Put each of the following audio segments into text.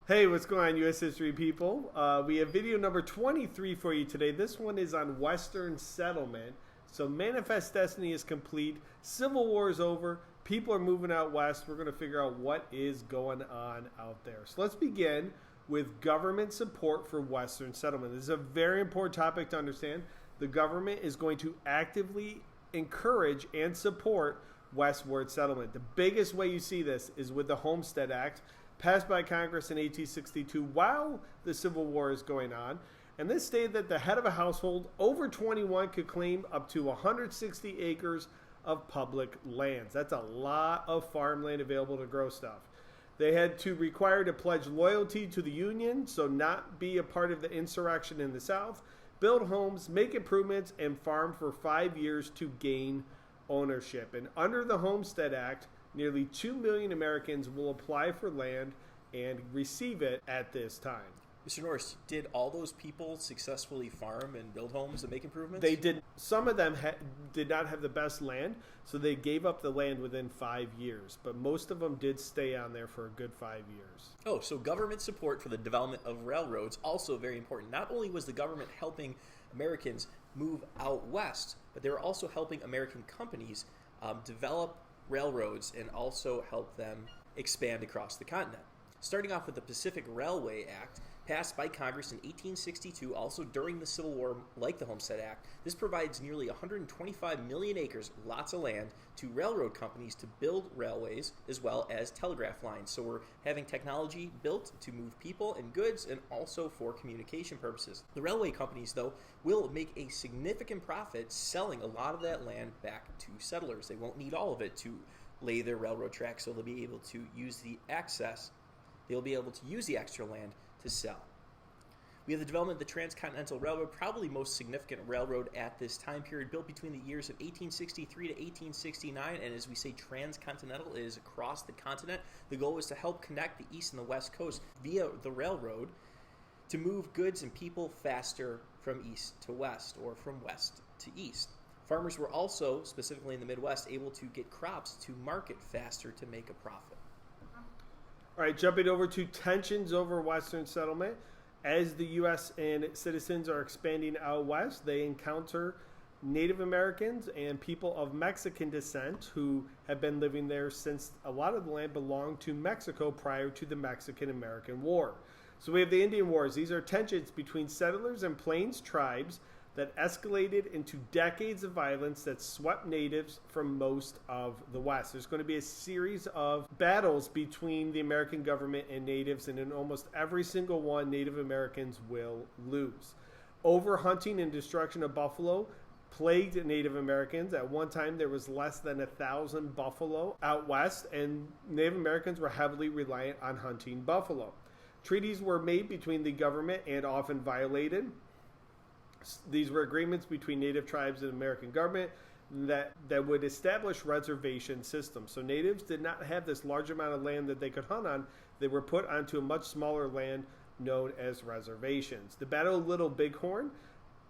Hey, what's going on, U.S. History people? We have video number 23 for you today. This one is on Western settlement. So, Manifest Destiny is complete. Civil War is over. People are moving out west. We're going to figure out what is going on out there. So, let's begin with government support for Western settlement. This is a very important topic to understand. The government is going to actively encourage and support westward settlement. The biggest way you see this is with the Homestead Act, passed by Congress in 1862 while the Civil War is going on. And this stated that the head of a household over 21 could claim up to 160 acres of public lands. That's a lot of farmland available to grow stuff. They had to require to pledge loyalty to the Union, so not be a part of the insurrection in the South, build homes, make improvements, and farm for 5 years to gain ownership. And under the Homestead Act, nearly 2 million Americans will apply for land and receive it at this time. Mr. Norris, did all those people successfully farm and build homes and make improvements? They did. Some of them did not have the best land, so they gave up the land within 5 years. But most of them did stay on there for a good 5 years. Oh, so government support for the development of railroads also very important. Not only was the government helping Americans move out west, but they were also helping American companies develop railroads and also help them expand across the continent. Starting off with the Pacific Railway Act, passed by Congress in 1862, also during the Civil War, like the Homestead Act. This provides nearly 125 million acres, lots of land, to railroad companies to build railways as well as telegraph lines. So we're having technology built to move people and goods and also for communication purposes. The railway companies, though, will make a significant profit selling a lot of that land back to settlers. They won't need all of it to lay their railroad tracks, so they'll be able to use the excess. They'll be able to use the extra land to sell. We have the development of the Transcontinental Railroad, probably most significant railroad at this time period, built between the years of 1863 to 1869. And as we say, transcontinental, it is across the continent. The goal was to help connect the east and the west coast via the railroad to move goods and people faster from east to west or from west to east. Farmers were also, specifically in the Midwest, able to get crops to market faster to make a profit. All right, jumping over to tensions over Western settlement. As the U.S. and citizens are expanding out west, they encounter Native Americans and people of Mexican descent who have been living there since a lot of the land belonged to Mexico prior to the Mexican-American War. So we have the Indian Wars. These are tensions between settlers and plains tribes that escalated into decades of violence that swept natives from most of the West. There's going to be a series of battles between the American government and natives, and in almost every single one, Native Americans will lose. Overhunting and destruction of buffalo plagued Native Americans. At one time, there was less than 1,000 buffalo out west, and Native Americans were heavily reliant on hunting buffalo. Treaties were made between the government and often violated. These were agreements between Native tribes and American government that would establish reservation systems. So natives did not have this large amount of land that they could hunt on. They were put onto a much smaller land known as reservations. The Battle of Little Bighorn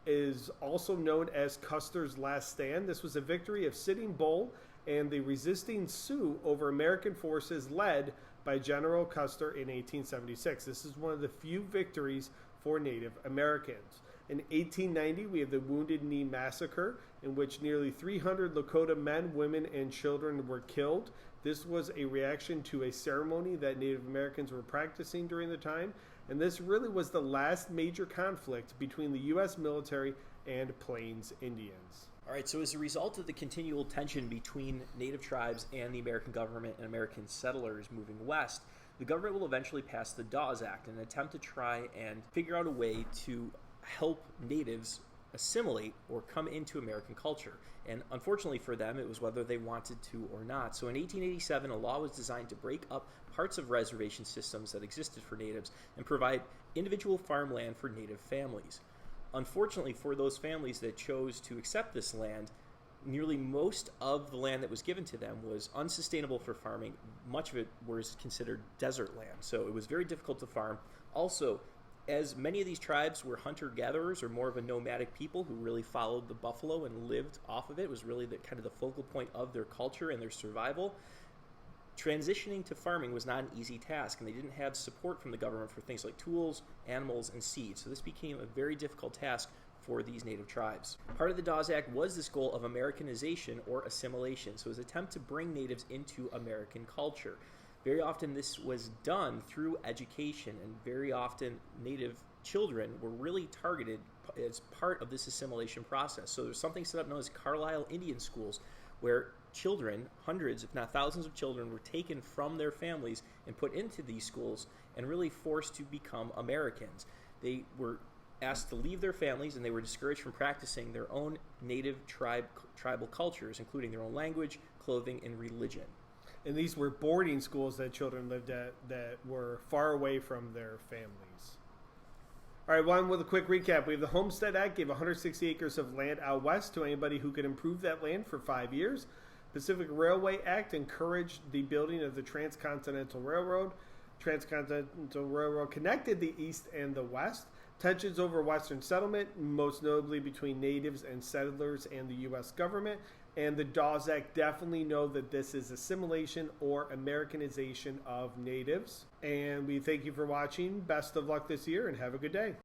is also known as Custer's Last Stand. This was a victory of Sitting Bull and the resisting Sioux over American forces led by General Custer in 1876. This is one of the few victories for Native Americans. In 1890, we have the Wounded Knee Massacre, in which nearly 300 Lakota men, women, and children were killed. This was a reaction to a ceremony that Native Americans were practicing during the time, and this really was the last major conflict between the U.S. military and Plains Indians. All right, so as a result of the continual tension between Native tribes and the American government and American settlers moving west, the government will eventually pass the Dawes Act in an attempt to try and figure out a way to help natives assimilate or come into American culture. And unfortunately for them, it was whether they wanted to or not. So in 1887, a law was designed to break up parts of reservation systems that existed for natives and provide individual farmland for native families. Unfortunately for those families that chose to accept this land, nearly most of the land that was given to them was unsustainable for farming. Much of it was considered desert land, so it was very difficult to farm. Also, as many of these tribes were hunter-gatherers or more of a nomadic people who really followed the buffalo and lived off of it, was really the kind of the focal point of their culture and their survival. Transitioning to farming was not an easy task, and they didn't have support from the government for things like tools, animals, and seeds. So this became a very difficult task for these native tribes. Part of the Dawes Act was this goal of Americanization or assimilation. So it was an attempt to bring natives into American culture. Very often this was done through education, and very often native children were really targeted as part of this assimilation process. So there's something set up known as Carlisle Indian schools, where children, hundreds if not thousands of children, were taken from their families and put into these schools and really forced to become Americans. They were asked to leave their families, and they were discouraged from practicing their own native tribal cultures, including their own language, clothing, and religion. And these were boarding schools that children lived at that were far away from their families. All right, one with a quick recap. We have the Homestead Act gave 160 acres of land out west to anybody who could improve that land for 5 years. Pacific Railway Act encouraged the building of the Transcontinental Railroad. Transcontinental Railroad connected the East and the West. Tensions over Western settlement, most notably between natives and settlers and the U.S. government. And the Dawes Act definitely know that this is assimilation or Americanization of natives. And we thank you for watching. Best of luck this year and have a good day.